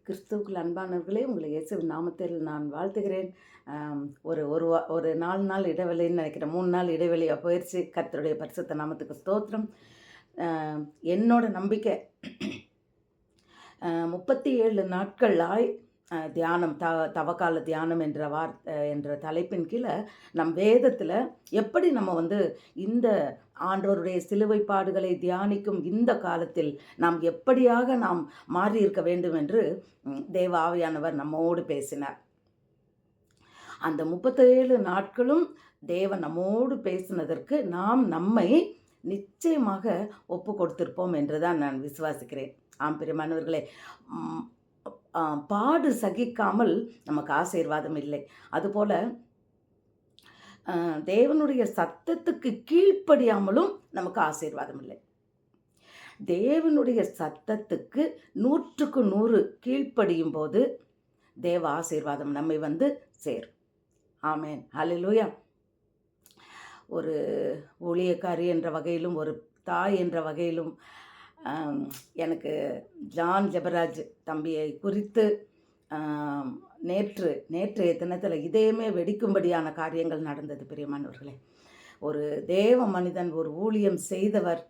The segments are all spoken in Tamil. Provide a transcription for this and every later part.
கிறிஸ்துவுக்குள் அன்பானவர்களே, உங்களை இயேசுவின் நாமத்தில் நான் வாழ்த்துகிறேன். ஒரு ஒரு 4 நாள் இடைவெளின்னு நினைக்கிறேன். 3 நாள் இடைவெளியா போயிருச்சு. கர்த்தருடைய பரிசுத்த நாமத்துக்கு ஸ்தோத்திரம். அ என்னோட நம்பிக்கை 37 நாட்களாய் தியானம் தவக்கால தியானம் என்ற தலைப்பின் கீழே நம் வேதத்தில் எப்படி நம்ம இந்த ஆண்டவருடைய சிலுவை பாடுகளை தியானிக்கும் இந்த காலத்தில் நாம் எப்படியாக நாம் மாறி இருக்க வேண்டும் என்று தேவ ஆவியானவர் நம்மோடு பேசினார். அந்த 37 நாட்களும் தேவன் நம்மோடு பேசினதற்கு நாம் நம்மை நிச்சயமாக ஒப்பு கொடுத்திருப்போம் என்றுதான் நான் விசுவாசிக்கிறேன். ஆம் பிரியமானவர்களே, பாடு சகிக்காமல் நமக்கு ஆசீர்வாதம் இல்லை. அதுபோல தேவனுடைய சத்தத்துக்கு கீழ்ப்படியாமலும் நமக்கு ஆசீர்வாதம் இல்லை. தேவனுடைய சத்தத்துக்கு 100க்கு 100 கீழ்ப்படியும் போது தேவ ஆசீர்வாதம் நம்மை சேரும். ஆமேன், ஹல்லேலூயா. ஒரு ஊழியக்காரி என்ற வகையிலும் ஒரு தாய் என்ற வகையிலும் எனக்கு ஜான் ஜெபராஜ் தம்பியை குறித்து நேற்றைய தினத்தில் இதயமே வெடிக்கும்படியான காரியங்கள் நடந்தது. பிரியமானவர்களே, ஒரு தேவ மனிதன், ஒரு ஊழியம் செய்தவர்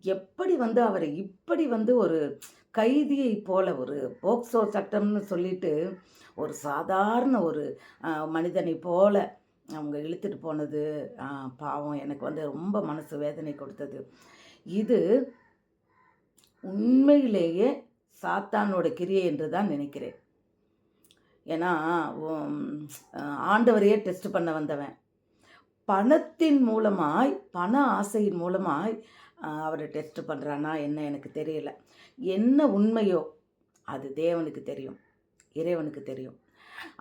எப்படி அவரை இப்படி ஒரு கைதியை போல, ஒரு போக்சோ சட்டம்னு சொல்லிட்டு ஒரு சாதாரண ஒரு மனிதனை போல அவங்க இழுத்துட்டு போனது பாவம் எனக்கு ரொம்ப மனசு வேதனை கொடுத்தது. இது உண்மையிலேயே சாத்தானோட கிரியை என்று தான் நினைக்கிறேன். ஏன்னா ஆண்டவரையே டெஸ்ட் பண்ண வந்தவன் பணத்தின் மூலமாய், பண ஆசையின் மூலமாய் அவரை டெஸ்ட் பண்ணுறானா என்ன எனக்கு தெரியல. என்ன உண்மையோ அது தேவனுக்கு தெரியும், இறைவனுக்கு தெரியும்.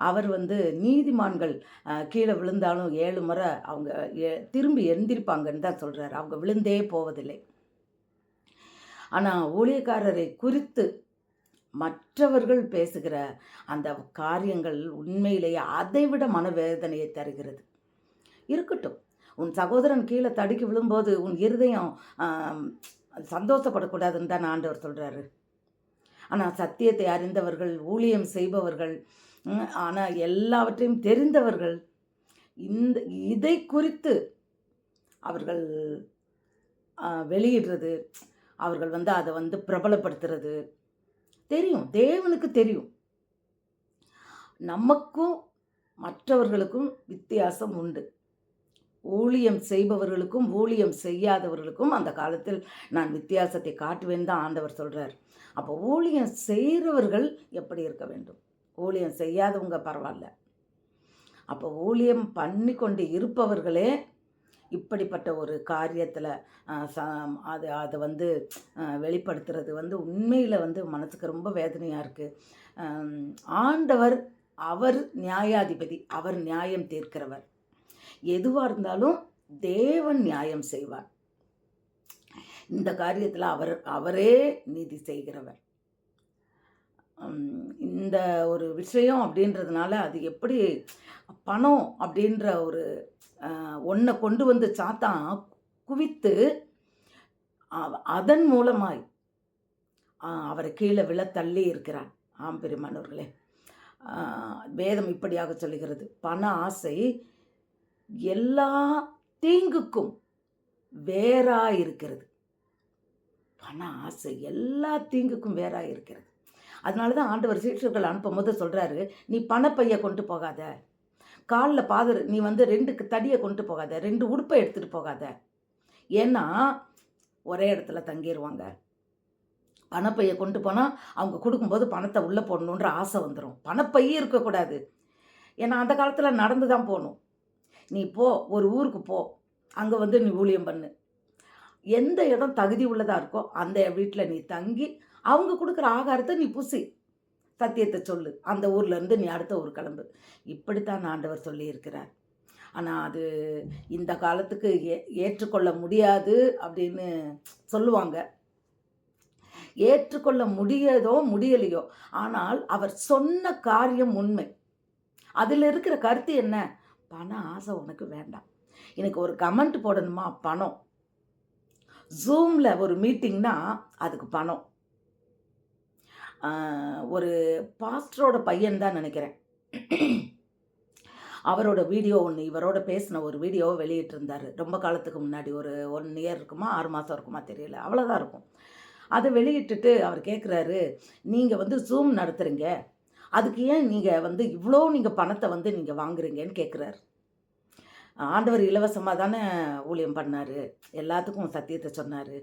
அவர் நீதிமான்கள் கீழே விழுந்தாலும் 7 முறை அவங்க திரும்பி எந்திருப்பாங்கன்னு தான் சொல்கிறார். அவங்க விழுந்தே போவதில்லை. ஆனால் ஊழியக்காரரை குறித்து மற்றவர்கள் பேசுகிற அந்த காரியங்கள் உண்மையிலேயே அதைவிட மனவேதனையை தருகிறது. இருக்கட்டும், உன் சகோதரன் கீழே தடுக்கி விழும்போது உன் இருதயம் சந்தோஷப்படக்கூடாதுன்னு தான் ஆண்டவர் சொல்கிறாரு. ஆனால் சத்தியத்தை அறிந்தவர்கள், ஊழியம் செய்பவர்கள், ஆனால் எல்லாவற்றையும் தெரிந்தவர்கள் இதை குறித்து அவர்கள் வெளியிடுறது, அவர்கள் அதை பிரபலப்படுத்துறது தெரியும், தேவனுக்கு தெரியும். நமக்கும் மற்றவர்களுக்கும் வித்தியாசம் உண்டு. ஊழியம் செய்பவர்களுக்கும் ஊழியம் செய்யாதவர்களுக்கும் அந்த காலத்தில் நான் வித்தியாசத்தை காட்டுவேன் தான் ஆண்டவர் சொல்கிறார். அப்போ ஊழியம் செய்கிறவர்கள் எப்படி இருக்க வேண்டும்? ஊழியம் செய்யாதவங்க பரவாயில்ல. அப்போ ஊழியம் பண்ணி கொண்டு இருப்பவர்களே இப்படிப்பட்ட ஒரு காரியத்தில் அதை வெளிப்படுத்துறது உண்மையில் மனசுக்கு ரொம்ப வேதனையாக இருக்குது. ஆண்டவர் அவர் நியாயாதிபதி, அவர் நியாயம் தீர்க்கிறவர். எதுவாக இருந்தாலும் தேவன் நியாயம் செய்வார். இந்த காரியத்தில் அவரே நீதி செய்கிறவர். இந்த ஒரு விஷயம் அப்படின்றதுனால அது எப்படி பணம் அப்படின்ற ஒரு ஒன்றை கொண்டு சாத்தான் குவித்து அதன் மூலமாய் அவரை கீழே விழ தள்ளி இருக்கிறார். ஆம் பெருமானவர்களே, வேதம் இப்படியாக சொல்லுகிறது, பண ஆசை எல்லா தீங்குக்கும் வேறாக இருக்கிறது. பண ஆசை எல்லா தீங்குக்கும் வேறாக இருக்கிறது. அதனால தான் ஆண்டவர் சீஷர்கள் அனுப்பும் போது சொல்கிறாரு, நீ பணப்பையை கொண்டு போகாத, காலில் நீ 2 தடியை கொண்டு போகாத, 2 உடுப்பை எடுத்துகிட்டு போகாத. ஏன்னா ஒரே இடத்துல தங்கிடுவாங்க. பணப்பையை கொண்டு போனால் அவங்க கொடுக்கும்போது பணத்தை உள்ளே போடணுன்ற ஆசை வந்துடும். பணப்பையே இருக்கக்கூடாது. ஏன்னா அந்த காலத்தில் நடந்து தான் போகணும். நீ போ, ஒரு ஊருக்கு போ, அங்கே நீ ஊழியம் பண்ணு. எந்த இடம் தகுதி உள்ளதாக இருக்கோ அந்த வீட்டில் நீ தங்கி அவங்க கொடுக்குற ஆகாரத்தை நீ புசி, சத்தியத்தை சொல்லு, அந்த ஊர்லேருந்து நீ அடுத்த ஊர் கிளம்பு. இப்படித்தான் ஆண்டவர் சொல்லியிருக்கிறார். ஆனால் அது இந்த காலத்துக்கு ஏற்றுக்கொள்ள முடியாது அப்படின்னு சொல்லுவாங்க. ஏற்றுக்கொள்ள முடியலையோ, ஆனால் அவர் சொன்ன காரியம் உண்மை. அதில் இருக்கிற கருத்து என்ன? பண ஆசை உனக்கு வேண்டாம். எனக்கு ஒரு கமெண்ட் போடணுமா? பணம். ஜூமில் ஒரு மீட்டிங்னா அதுக்கு பணம். ஒரு பாஸ்டரோட பையன் தான் நினைக்கிறேன். அவரோட வீடியோ ஒன்று இவரோட பேசின ஒரு வீடியோவை வெளியிட்டிருந்தார். ரொம்ப காலத்துக்கு முன்னாடி ஒரு 1 இயர் இருக்குமா 6 மாதம் இருக்குமா தெரியல, அவ்வளோதான் இருக்கும். அதை வெளியிட்டுட்டு அவர் கேட்குறாரு, நீங்கள் வந்து ஜூம் நடத்துகிறீங்க, அதுக்கு ஏன் நீங்கள் வந்து இவ்வளோ நீங்கள் பணத்தை வந்து நீங்கள் வாங்குறீங்கன்னு கேட்குறாரு. ஆண்டவர் இலவசமாக தானே ஊழியம் பண்ணார், எல்லாத்துக்கும் சத்தியத்தை சொன்னார்.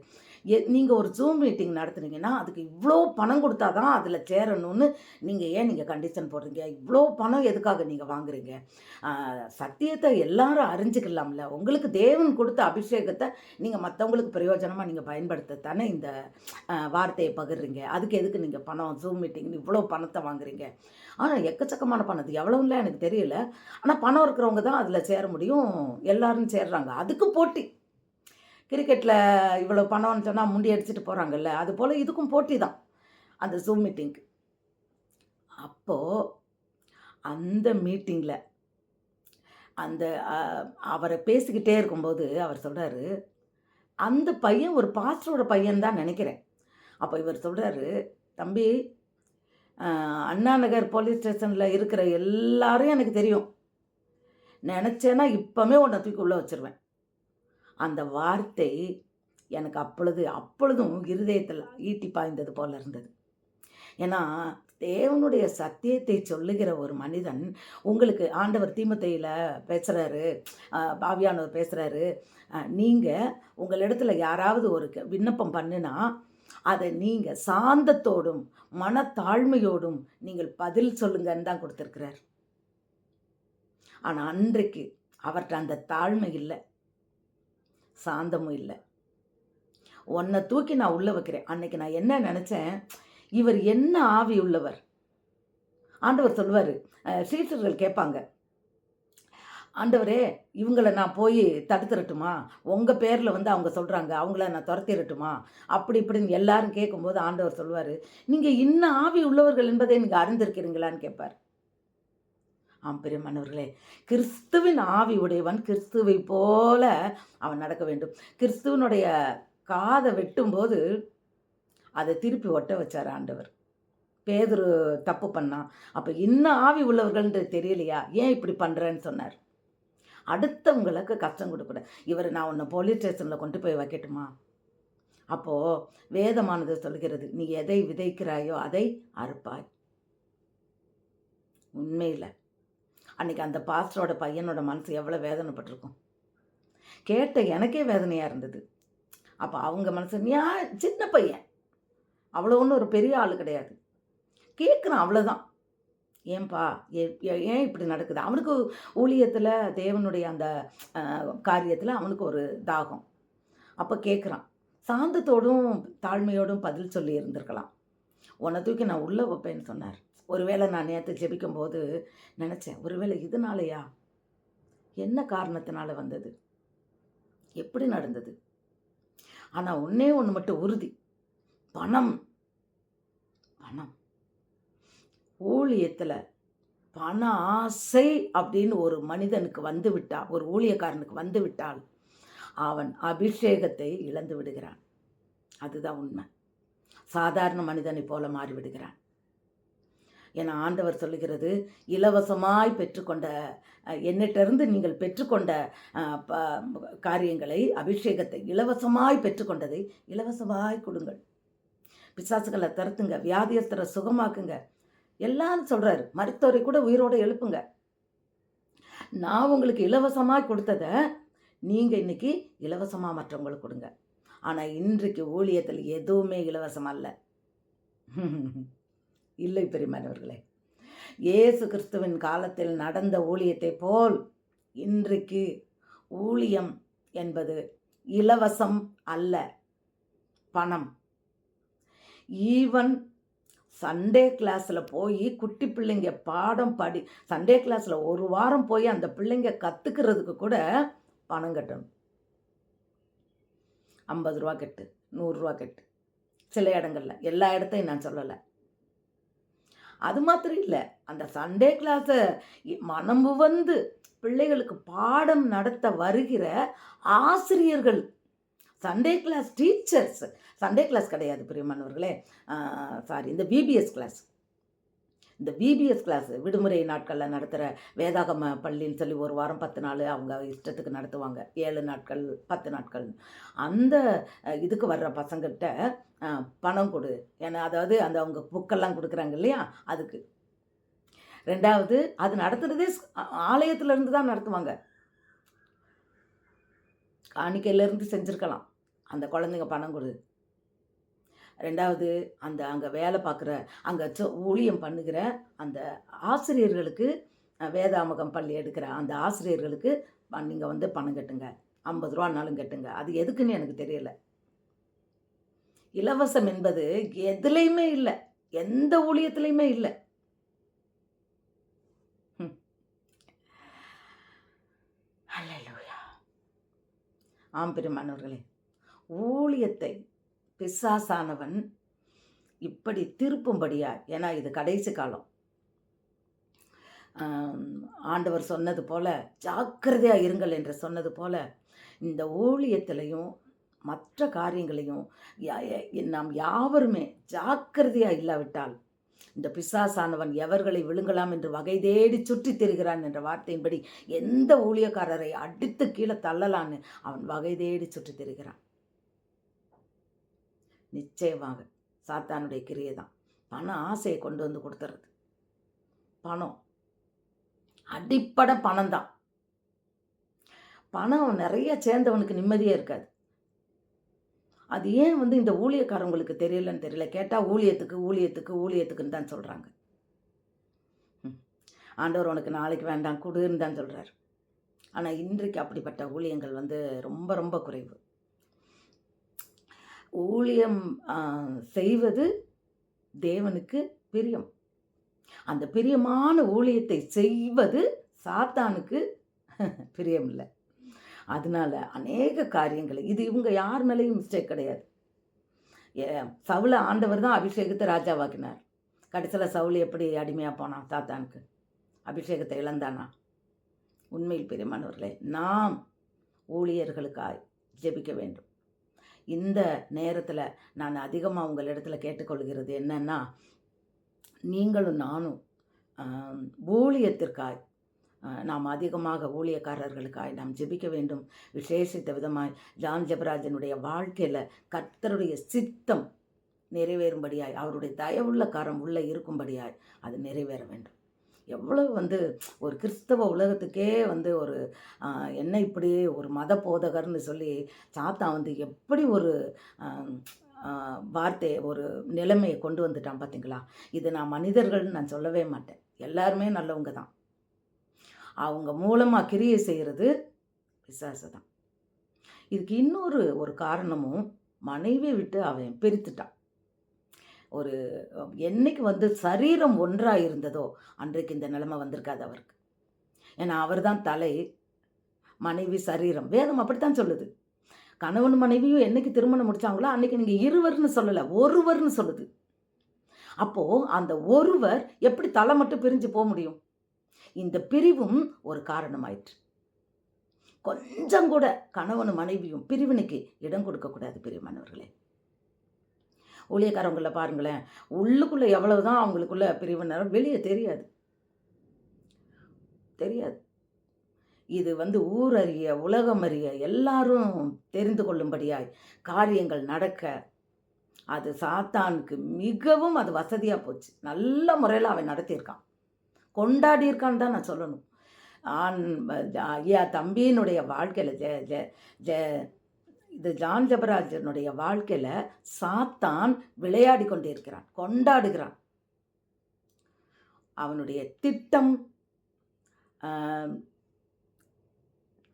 நீங்கள் ஒரு ஜூம் மீட்டிங் நடத்துனீங்கன்னா அதுக்கு இவ்வளோ பணம் கொடுத்தா தான் அதில் சேரணும்னு நீங்கள் கண்டிஷன் போடுறீங்க. இவ்வளோ பணம் எதுக்காக நீங்கள் வாங்குறீங்க? சத்தியத்தை எல்லாரும் அறிஞ்சிக்கலாம்ல. உங்களுக்கு தேவன் கொடுத்த அபிஷேகத்தை நீங்கள் மற்றவங்களுக்கு பிரயோஜனமாக நீங்கள் பயன்படுத்தத்தானே இந்த வார்த்தையை பகிர்றீங்க. அதுக்கு எதுக்கு நீங்கள் பணம் ஜூம் மீட்டிங்னு இவ்வளோ பணத்தை வாங்குறீங்க? ஆனால் எக்கச்சக்கமான பணம், அது எவ்வளோன்னு எனக்கு தெரியல. ஆனால் பணம் இருக்கிறவங்க தான் அதில் சேர முடியும், எல்லாரும் சேர்றாங்க. அதுக்கு போட்டி. கிரிக்கெட்டில் இவ்வளோ பணம்னு சொன்னால் முண்டி அடிச்சுட்டு போகிறாங்கல்ல, அது போல் இதுக்கும் போட்டி தான் அந்த ஜூம் மீட்டிங்க்கு. அப்போது அந்த மீட்டிங்கில் அந்த அவரை பேசிக்கிட்டே இருக்கும்போது அவர் சொல்கிறாரு, அந்த பையன் ஒரு பாஸ்டரோட பையன் தான் நினைக்கிறேன். அப்போ இவர் சொல்கிறாரு, தம்பி, அண்ணா நகர் போலீஸ் ஸ்டேஷனில் இருக்கிற எல்லாரும் எனக்கு தெரியும், நினச்சேன்னா இப்போவே உன்னை தூக்கி உள்ளே வச்சுருவேன். அந்த வார்த்தை எனக்கு அப்பொழுதும் இருதயத்தில் ஈட்டி பாய்ந்தது போல இருந்தது. ஏன்னா தேவனுடைய சத்தியத்தை சொல்லுகிற ஒரு மனிதன், உங்களுக்கு ஆண்டவர் தீமோத்தேயுல பேசுகிறாரு, ஆவியானவர் பேசுகிறாரு, நீங்கள் உங்களிடத்துல யாராவது ஒரு விண்ணப்பம் பண்ணுனா அதை நீங்கள் சாந்தத்தோடும் மனத்தாழ்மையோடும் நீங்கள் பதில் சொல்லுங்கன்னு தான் கொடுத்துருக்கிறார். ஆனால் அன்றைக்கு அவர்கிட்ட அந்த தாழ்மை இல்லை, சாந்தமும் இல்லை. உன்னை தூக்கி நான் உள்ளே வைக்கிறேன். அன்னைக்கு நான் என்ன நினச்சேன், இவர் என்ன ஆவி உள்ளவர்? ஆண்டவர் சொல்லுவார், சீஷர்கள் கேட்பாங்க, ஆண்டவரே இவங்களை நான் போய் தடுத்துறட்டுமா? உங்கள் பேரில் வந்து அவங்க சொல்கிறாங்க, அவங்கள நான் துரத்திடட்டுமா? அப்படி இப்படின்னு எல்லாரும் கேட்கும்போது ஆண்டவர் சொல்லுவார், நீங்கள் இன்னும் ஆவி உள்ளவர்கள் என்பதை நீங்கள் அறிந்திருக்கிறீங்களான்னு கேட்பார். பிரியமானவர்களே, கிறிஸ்துவின் ஆவி உடையவன் கிறிஸ்துவை போல அவன் நடக்க வேண்டும். கிறிஸ்துவனுடைய காதை வெட்டும்போது அதை திருப்பி ஒட்ட வச்சார் ஆண்டவர். பேதுரு தப்பு பண்ணான், அப்போ இன்னும் ஆவி உள்ளவர்கள்ன்றது தெரியலையா, ஏன் இப்படி பண்ணுறேன்னு சொன்னார். அடுத்தவங்களுக்கு கஷ்டம் கொடுக்கூடாது. இவர் நான் உன்னை போலீஸ் ஸ்டேஷனில் கொண்டு போய் வைக்கட்டுமா? அப்போது வேதமானது சொல்கிறது, நீ எதை விதைக்கிறாயோ அதை அறுப்பாய். உண்மையில் அன்றைக்கி அந்த பாஸ்டரோட பையனோட மனசு எவ்வளோ வேதனைப்பட்டிருக்கும். கேட்ட எனக்கே வேதனையாக இருந்தது. அப்போ அவங்க மனசு, நீ சின்ன பையன், அவ்வளோ ஒன்றும் ஒரு பெரிய ஆள் கிடையாது, கேட்குறான் அவ்வளோதான். ஏன்பா ஏன் இப்படி நடக்குது? அவனுக்கு ஊழியத்தில் தேவனுடைய அந்த காரியத்தில் அவனுக்கு ஒரு தாகம். அப்போ கேட்குறான். சாந்தத்தோடும் தாழ்மையோடும் பதில் சொல்லி இருந்திருக்கலாம். உன்னை தூக்கி நான் உள்ளே வைப்பேன்னு சொன்னார். ஒருவேளை நான் நேற்று ஜெபிக்கும்போது நினச்சேன், ஒருவேளை இதனாலயா, என்ன காரணத்தினால வந்தது, எப்படி நடந்தது? ஆனால் ஒன்றே ஒன்று மட்டும் உறுதி, பணம். ஊழியத்தில் பண ஆசை அப்படின்னு ஒரு மனிதனுக்கு வந்து விட்டால், ஒரு ஊழியக்காரனுக்கு வந்து விட்டால் அவன் அபிஷேகத்தை இழந்து விடுகிறான். அதுதான் உண்மை. சாதாரண மனிதனை போல மாறிவிடுகிறான். என ஆண்டவர் சொல்லுகிறது, இலவசமாய் பெற்றுக்கொண்ட என்னிட்டிருந்து நீங்கள் பெற்றுக்கொண்ட காரியங்களை, அபிஷேகத்தை இலவசமாய் பெற்றுக்கொண்டதை இலவசமாய் கொடுங்கள். பிசாசுகளை தருத்துங்க, வியாதியஸ்தரை சுகமாக்குங்க, எல்லாரும் சொல்கிறாரு. மருத்துவரை கூட உயிரோடு எழுப்புங்க. நான் உங்களுக்கு இலவசமாக கொடுத்ததை நீங்கள் இன்றைக்கி இலவசமாக மற்றவங்களுக்கு கொடுங்க. ஆனால் இன்றைக்கு ஊழியத்தில் எதுவுமே இலவசம் அல்ல. இல்லை பெரியமானவர்களே, இயேசு கிறிஸ்துவின் காலத்தில் நடந்த ஊழியத்தை போல் இன்றைக்கு ஊழியம் என்பது இலவசம் அல்ல, பணம். ஈவன் சண்டே கிளாஸில் போய் குட்டி பிள்ளைங்க பாடம் படி, சண்டே கிளாஸில் ஒரு வாரம் போய் அந்த பிள்ளைங்க கற்றுக்கிறதுக்கு கூட பணம் கட்டணும். 50 ரூபா கட்டு, 100 ரூபா கட்டு, சில இடங்களில், எல்லா இடத்தையும் நான் சொல்லலை. அது மாத்திரம் இல்லை, அந்த சண்டே கிளாஸை மனம்பு வந்து பிள்ளைகளுக்கு பாடம் நடத்த வருகிற ஆசிரியர்கள் Sunday class teachers, Sunday class கிடையாது பிரியமானவர்களே. சாரி, இந்த விபிஎஸ் கிளாஸ். இந்த விபிஎஸ் கிளாஸ் விடுமுறை நாட்களில் நடத்துகிற வேதாகம பள்ளின்னு சொல்லி ஒரு வாரம் 10 நாள் அவங்க இஷ்டத்துக்கு நடத்துவாங்க. 7 நாட்கள் 10 நாட்கள். அந்த இதுக்கு வர்ற பசங்கிட்ட பணம் கொடு. ஏன்னா அதாவது அந்த அவங்க புக்கெல்லாம் கொடுக்குறாங்க இல்லையா, அதுக்கு. 2வது அது நடத்துகிறதே ஆலயத்திலேருந்து தான் நடத்துவாங்க. காணிக்கையிலேருந்து செஞ்சுருக்கலாம். அந்த குழந்தைங்க பணம் கொடு. 2வது அந்த அங்கே வேலை பார்க்குற அங்கே ஊழியம் பண்ணுகிற அந்த ஆசிரியர்களுக்கு, வேதாமகம் பள்ளி எடுக்கிற அந்த ஆசிரியர்களுக்கு நீங்கள் வந்து பணம் கட்டுங்க. 50 ரூபானாலும் கட்டுங்க. அது எதுக்குன்னு எனக்கு தெரியல. இலவசம் என்பது எதுலேயுமே இல்லை, எந்த ஊழியத்துலேயுமே இல்லை. அல்லேலூயா. ஆம் பிரியமானவர்களே, ஊழியத்தை பிசாசானவன் இப்படி திருப்பும்படியா, ஏன்னா இது கடைசி காலம். ஆண்டவர் சொன்னது போல ஜாக்கிரதையாக இருங்கள் என்று சொன்னது போல இந்த ஊழியத்திலையும் மற்ற காரியங்களையும் நாம் யாவருமே ஜாக்கிரதையாக இல்லாவிட்டால் இந்த பிசாசானவன் எவர்களை விழுங்கலாம் என்று வகை தேடி சுற்றி திரிகிறான் என்ற வார்த்தையின்படி எந்த ஊழியக்காரரை அடித்து கீழே தள்ளலான்னு அவன் வகை தேடி சுற்றி திரிகிறான். நிச்சயமாக சாத்தானுடைய கிரியை தான் பண ஆசையை கொண்டு வந்து கொடுத்துறது. பணம் அடிப்படை பணம் தான். பணம் நிறைய சேர்ந்தவனுக்கு நிம்மதியே இருக்காது. அது ஏன் வந்து இந்த ஊழியக்காரங்களுக்கு தெரியலன்னு தெரியல. கேட்டால் ஊழியத்துக்குன்னு தான் சொல்கிறாங்க. ஆண்டவர் உனக்கு நாளைக்கு வேண்டாம் கொடுன்னு தான் சொல்கிறார். ஆனால் இன்றைக்கு அப்படிப்பட்ட ஊழியங்கள் வந்து ரொம்ப ரொம்ப குறைவு. ஊழியம் செய்வது தேவனுக்கு பிரியம். அந்த பிரியமான ஊழியத்தை செய்வது சாத்தானுக்கு பிரியம் இல்லை. அதனால அநேக காரியங்களை இது இவங்க யார் மேலேயும் மிஸ்டேக் கிடையாது. சவுல ஆண்டவர் தான் அபிஷேகத்தை ராஜாவாக்கினார். கடைசியில் சவுல் எப்படி அடிமையாக போனான் சாத்தானுக்கு? அபிஷேகத்தை இழந்தானா? உண்மையில் பிரியமானவர்களே, நாம் ஊழியர்களுக்காய் ஜெபிக்க வேண்டும். இந்த நேரத்தில் நான் அதிகமாக உங்களிடத்தில் கேட்டுக்கொள்கிறது என்னன்னா, நீங்களும் நானும் ஊழியத்திற்காய் நாம் அதிகமாக ஊழியக்காரர்களுக்காய் நாம் ஜெபிக்க வேண்டும். விசேஷித்த விதமாய் ஜான் ஜெபராஜனுடைய வாழ்க்கையில் கர்த்தருடைய சித்தம் நிறைவேறும்படியாய், அவருடைய தயவுள்ள கரம் உள்ளே இருக்கும்படியாய் அது நிறைவேற வேண்டும். எவ்வளவு வந்து ஒரு கிறிஸ்தவ உலகத்துக்கே வந்து ஒரு என்ன இப்படி ஒரு மத போதகர்னு சொல்லி சாத்தான் வந்து எப்படி ஒரு வார்த்தை ஒரு நிலைமையை கொண்டு வந்துட்டான் பார்த்தீங்களா? இது நான் மனிதர்கள்னு நான் சொல்லவே மாட்டேன். எல்லாருமே நல்லவங்க தான். அவங்க மூலமாக கிரியை செய்கிறது பிசாசு தான். இதுக்கு இன்னொரு ஒரு காரணமும், மனைவி விட்டு அவன் பிரித்துட்டான். ஒரு என்னைக்கு வந்து சரீரம் ஒன்றாக இருந்ததோ அன்றைக்கு இந்த நிலைமை வந்திருக்காது அவருக்கு. ஏன்னா அவர் தான் தலை, மனைவி சரீரம். வேதம் அப்படித்தான் சொல்லுது. கணவன் மனைவியும் என்னைக்கு திருமணம் முடிச்சாங்களோ அன்னைக்கு நீங்கள் இருவர்னு சொல்லலை, ஒருவர்னு சொல்லுது. அப்போது அந்த ஒருவர் எப்படி தலை மட்டும் பிரிஞ்சு போக முடியும்? இந்த பிரிவும் ஒரு காரணமாயிற்று. கொஞ்சம் கூட கணவனும் மனைவியும் பிரிவினைக்கு இடம் கொடுக்கக்கூடாது பிரியமானவர்களே. ஊழியக்காரவங்களை பாருங்களேன், உள்ளுக்குள்ளே எவ்வளவுதான் அவங்களுக்குள்ள பிரிவினர் வெளியே தெரியாது. இது வந்து ஊரறிய உலகம் அறிய எல்லாரும் தெரிந்து கொள்ளும்படியாய் காரியங்கள் நடக்க அது சாத்தானுக்கு மிகவும் அது வசதியாக போச்சு. நல்ல முறையில் அவன் நடத்தியிருக்கான், கொண்டாடியிருக்கான்னு தான் நான் சொல்லணும். ஐயா தம்பியினுடைய வாழ்க்கையில் இது ஜான் ஜெபராஜனுடைய வாழ்க்கையில் சாத்தான் விளையாடி கொண்டிருக்கிறான், கொண்டாடுகிறான். அவனுடைய திட்டம்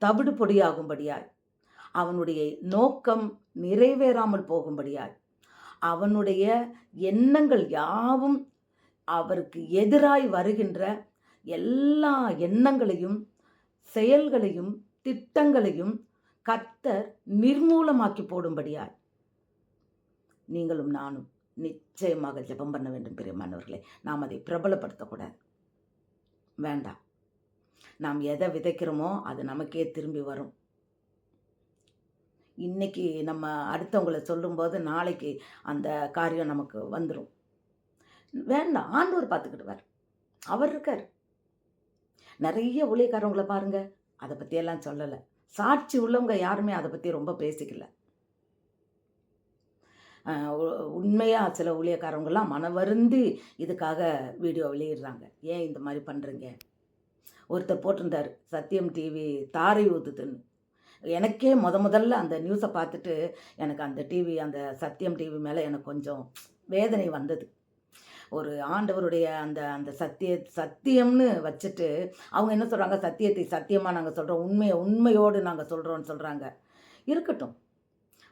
தவிடு பொடியாகும்படியாய், அவனுடைய நோக்கம் நிறைவேறாமல் போகும்படியாய், அவனுடைய எண்ணங்கள் யாவும் அவருக்கு எதிராய் வருகின்ற எல்லா எண்ணங்களையும் செயல்களையும் திட்டங்களையும் கர்த்தர் நிர்மூலமாக்கி போடும்படியாய் நீங்களும் நானும் நிச்சயமாக ஜெபம் பண்ண வேண்டும் பிரியமானவர்களே. நாம் அதை பிரபலப்படுத்தக்கூடாது, வேண்டாம். நாம் எதை விதைக்கிறோமோ அது நமக்கே திரும்பி வரும். இன்னைக்கு நம்ம அடுத்தவங்கள சொல்லும்போது நாளைக்கு அந்த காரியம் நமக்கு வந்துடும். வேண்டாம், ஆண்டவர் பார்த்துக்கிடுவார். அவர் இருக்கார். நிறைய ஊழியக்காரவங்கள பாருங்க, அதை பற்றியெல்லாம் சொல்லலை. சாட்சி உள்ளவங்க யாருமே அதை பற்றி ரொம்ப பேசிக்கல. உண்மையாக சில ஊழியக்காரவங்கெல்லாம் மனவருந்தி இதுக்காக வீடியோ வெளியிடுறாங்க. ஏன் இந்த மாதிரி பண்ணுறீங்க? ஒருத்தர் போட்டிருந்தார், சத்தியம் டிவி தாரை ஊதுதுன்னு. எனக்கே முதல்ல அந்த நியூஸை பார்த்துட்டு எனக்கு அந்த டிவி, அந்த சத்தியம் டிவி மேலே எனக்கு கொஞ்சம் வேதனை வந்தது. ஒரு ஆண்டவருடைய அந்த அந்த சத்தியம்னு வச்சுட்டு அவங்க என்ன சொல்கிறாங்க, சத்தியத்தை சத்தியமாக நாங்கள் சொல்கிறோம், உண்மையோடு நாங்கள் சொல்கிறோன்னு சொல்கிறாங்க. இருக்கட்டும்.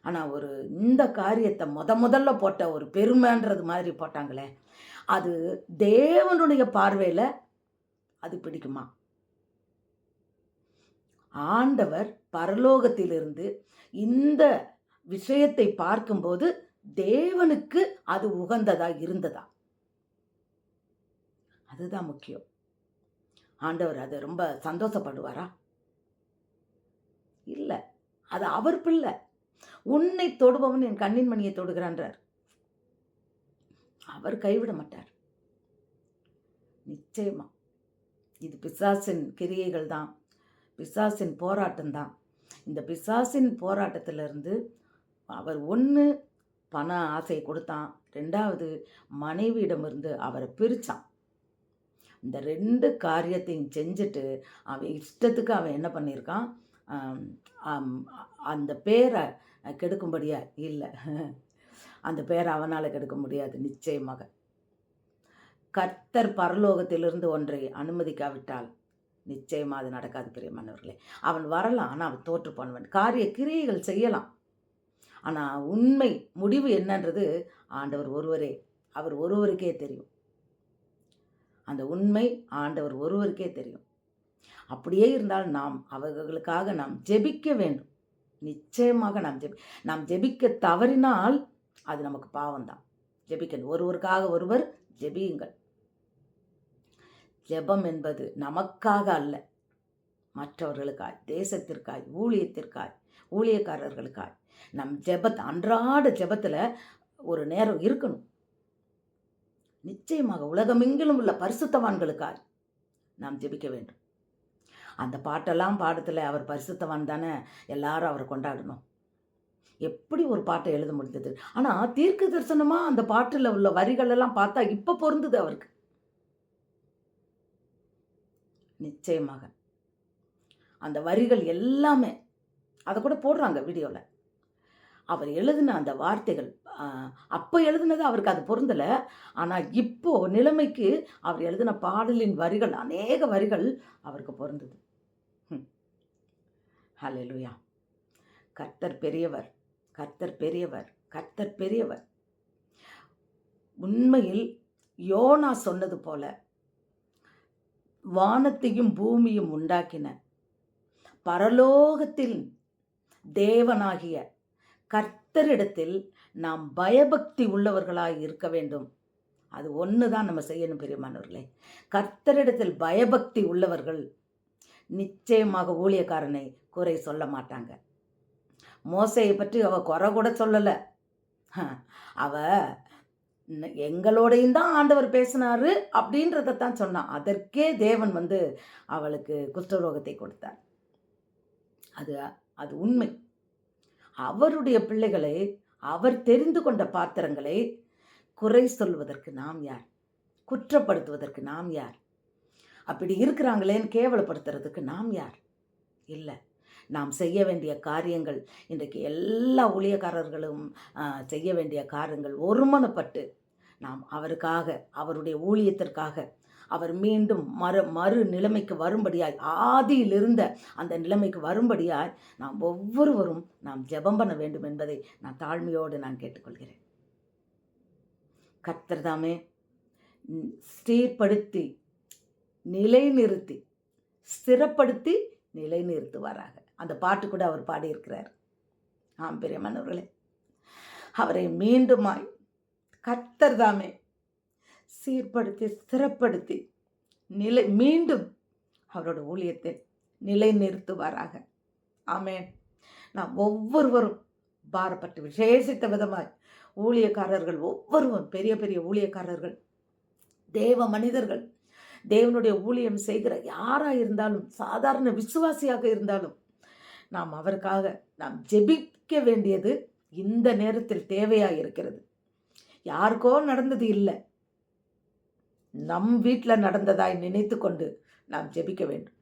ஆனால் ஒரு இந்த காரியத்தை முதல்ல போட்ட ஒரு பெருமைன்றது மாதிரி போட்டாங்களே, அது தேவனுடைய பார்வையில் அது பிடிக்குமா? ஆண்டவர் பரலோகத்திலிருந்து இந்த விஷயத்தை பார்க்கும்போது தேவனுக்கு அது உகந்ததா இருந்ததா? அதுதான் முக்கியம். ஆண்டவர் அதை ரொம்ப சந்தோஷப்படுவாரா? இல்லை. அது அவர் பிள்ளை. உன்னை தொடுபவன் என் கண்ணின் மணியை தொடுகிறான்றார். அவர் கைவிட மாட்டார். நிச்சயமா இது பிசாசின் கிரியைகள் தான், பிசாசின் போராட்டம் தான். இந்த பிசாசின் போராட்டத்திலிருந்து அவர் ஒன்று பண ஆசையை கொடுத்தான், ரெண்டாவது மனைவியிடமிருந்து அவரை பிரித்தான். இந்த 2 காரியத்தையும் செஞ்சுட்டு அவன் இஷ்டத்துக்கு அவன் என்ன பண்ணியிருக்கான், அந்த பேரை கெடுக்கும்படியா இல்லை, அந்த பேரை அவனால் கெடுக்க முடியாது. நிச்சயமாக கர்த்தர் பரலோகத்திலிருந்து ஒன்றை அனுமதிக்காவிட்டால் நிச்சயமாக அது நடக்காது. பிரியமானவர்களே, அவன் வரலாம், ஆனால் அவன் தோற்று போனவன். காரிய கிரியைகள் செய்யலாம், ஆனால் உண்மை முடிவு என்னன்றது ஆண்டவர் ஒருவரே, அவர் ஒருவருக்கே தெரியும். அந்த உண்மை ஆண்டவர் ஒருவருக்கே தெரியும். அப்படியே இருந்தால் நாம் அவர்களுக்காக நாம் ஜெபிக்க வேண்டும். நிச்சயமாக நாம் ஜெபிக்க தவறினால் அது நமக்கு பாவம்தான். ஜெபிக்கணும். ஒருவருக்காக ஒருவர் ஜெபியுங்கள். ஜெபம் என்பது நமக்காக அல்ல, மற்றவர்களுக்காய், தேசத்திற்காய், ஊழியத்திற்காய், ஊழியக்காரர்களுக்காய். நம் அன்றாட ஜெபத்தில் ஒரு நேரம் இருக்கணும். நிச்சயமாக உலகமெங்கிலும் உள்ள பரிசுத்தவான்களுக்காய் நாம் ஜெபிக்க வேண்டும். அந்த பாட்டெல்லாம் பாடத்தில் அவர் பரிசுத்தவான் தானே, எல்லாரும் அவரை கொண்டாடணும். எப்படி ஒரு பாட்டை எழுத முடிந்தது? ஆனால் தீர்க்க தரிசனமாக அந்த பாட்டில் உள்ள வரிகள் எல்லாம் பார்த்தா இப்போ பொருந்தது அவருக்கு. நிச்சயமாக அந்த வரிகள் எல்லாமே அதை கூட போடுறாங்க வீடியோவில். அவர் எழுதின அந்த வார்த்தைகள் அப்போ எழுதினது அவருக்கு அது பொருந்தலை. ஆனால் இப்போ நிலைமைக்கு அவர் எழுதின பாடலின் வரிகள், அநேக வரிகள் அவருக்கு பொருந்தது. ஹல்லேலூயா. கர்த்தர் பெரியவர், கர்த்தர் பெரியவர், கர்த்தர் பெரியவர். உண்மையில் யோனா சொன்னது போல வானத்தையும் பூமியும் உண்டாக்கின பரலோகத்தில் தேவனாகிய கர்த்தரிடத்தில் நாம் பயபக்தி உள்ளவர்களாய் இருக்க வேண்டும். அது ஒன்று தான் நம்ம செய்யணும் பிரியமானவர்களே. கர்த்தரிடத்தில் பயபக்தி உள்ளவர்கள் நிச்சயமாக ஊழியக்காரனை குறை சொல்ல மாட்டாங்க. மோசையை பற்றி அவ குறை கூட சொல்லலை. அவ எங்களோடையும் தான் ஆண்டவர் பேசினாரு அப்படின்றதான் சொன்னான். அதற்கே தேவன் அவளுக்கு குஷ்டரோகத்தை கொடுத்தார். அது உண்மை. அவருடைய பிள்ளைகளை, அவர் தெரிந்து கொண்ட பாத்திரங்களை குறை சொல்வதற்கு நாம் யார்? குற்றப்படுத்துவதற்கு நாம் யார்? அப்படி இருக்கிறாங்களேன்னு கேவலப்படுத்துறதுக்கு நாம் யார்? இல்லை. நாம் செய்ய வேண்டிய காரியங்கள், இன்றைக்கு எல்லா ஊழியக்காரர்களும் செய்ய வேண்டிய காரியங்கள் ஒருமனப்பட்டு நாம் அவருக்காக, அவருடைய ஊழியத்திற்காக, அவர் மீண்டும் மறு நிலைமைக்கு வரும்படியாய், ஆதியில் இருந்த அந்த நிலைமைக்கு வரும்படியாய் நாம் ஒவ்வொருவரும் நாம் ஜெபம் பண்ண வேண்டும் என்பதை நான் தாழ்மையோடு நான் கேட்டுக்கொள்கிறேன். கர்த்தர் தாமே ஸ்திரப்படுத்தி, நிலைநிறுத்தி, ஸ்திரப்படுத்தி நிலைநிறுத்துவாராக. அந்த பாட்டு கூட அவர் பாடியிருக்கிறார். ஆம் பிரியமானவர்களே, அவரை மீண்டுமாய் கர்த்தர் தாமே சீர்படுத்தி, ஸ்திரப்படுத்தி மீண்டும் அவரோட ஊழியத்தை நிலைநிறுத்துவாராக. ஆமென். நாம் ஒவ்வொருவரும் பாரப்பட்டு விசேஷித்த விதமாய் ஊழியக்காரர்கள் ஒவ்வொருவரும் பெரிய பெரிய ஊழியக்காரர்கள், தேவ மனிதர்கள், தேவனுடைய ஊழியம் செய்கிற யாராக இருந்தாலும், சாதாரண விசுவாசியாக இருந்தாலும், நாம் அவருக்காக நாம் ஜெபிக்க வேண்டியது இந்த நேரத்தில் தேவையாக இருக்கிறது. யாருக்கோ நடந்தது இல்லை, நம் வீட்டில் நடந்ததாய் நினைத்து கொண்டு நாம் ஜெபிக்க வேண்டும்.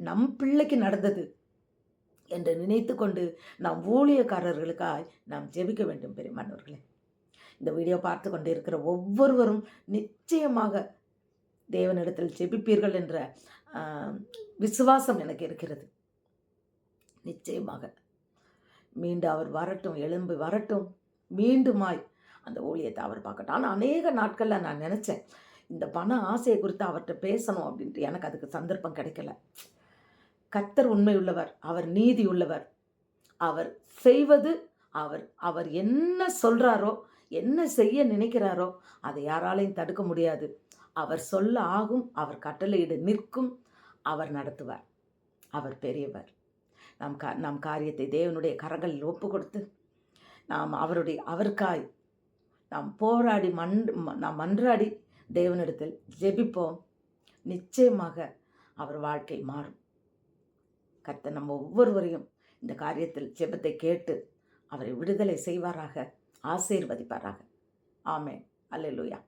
நம் பிள்ளைக்கு நடந்தது என்று நினைத்து கொண்டு நாம் ஊழியக்காரர்களுக்காய் நாம் ஜெபிக்க வேண்டும். பெரியமானவர்களே, இந்த வீடியோ பார்த்து கொண்டு இருக்கிற ஒவ்வொருவரும் நிச்சயமாக தேவனிடத்தில் ஜெபிப்பீர்கள் என்ற விசுவாசம் எனக்கு இருக்கிறது. நிச்சயமாக மீண்டும் அவர் வரட்டும், எழும்பி வரட்டும், மீண்டுமாய் அந்த ஊழியத்தை அவர் பார்க்கட்டும். ஆனால் அநேக நாட்களில் நான் நினச்சேன், இந்த பண ஆசையை குறித்து அவர்கிட்ட பேசணும் அப்படின்ட்டு. எனக்கு அதுக்கு சந்தர்ப்பம் கிடைக்கல. கர்த்தர் உண்மை உள்ளவர், அவர் நீதி உள்ளவர். அவர் செய்வது, அவர் என்ன சொல்கிறாரோ, என்ன செய்ய நினைக்கிறாரோ அதை யாராலையும் தடுக்க முடியாது. அவர் சொல்ல ஆகும், அவர் கட்டளையிட நிற்கும், அவர் நடத்துவார். அவர் பெரியவர். நம் காரியத்தை தேவனுடைய கரங்களில் ஒப்பு கொடுத்து நாம் அவருக்காய் நாம் போராடி நாம் மன்றாடி தேவனிடத்தில் ஜெபிப்போம். நிச்சயமாக அவர் வாழ்க்கை மாறும். கர்த்தர் நம்ம ஒவ்வொருவரையும் இந்த காரியத்தில் ஜெபத்தை கேட்டு அவரை விடுதலை செய்வாராக, ஆசீர்வதிப்பாராக. ஆமென். அல்லேலூயா.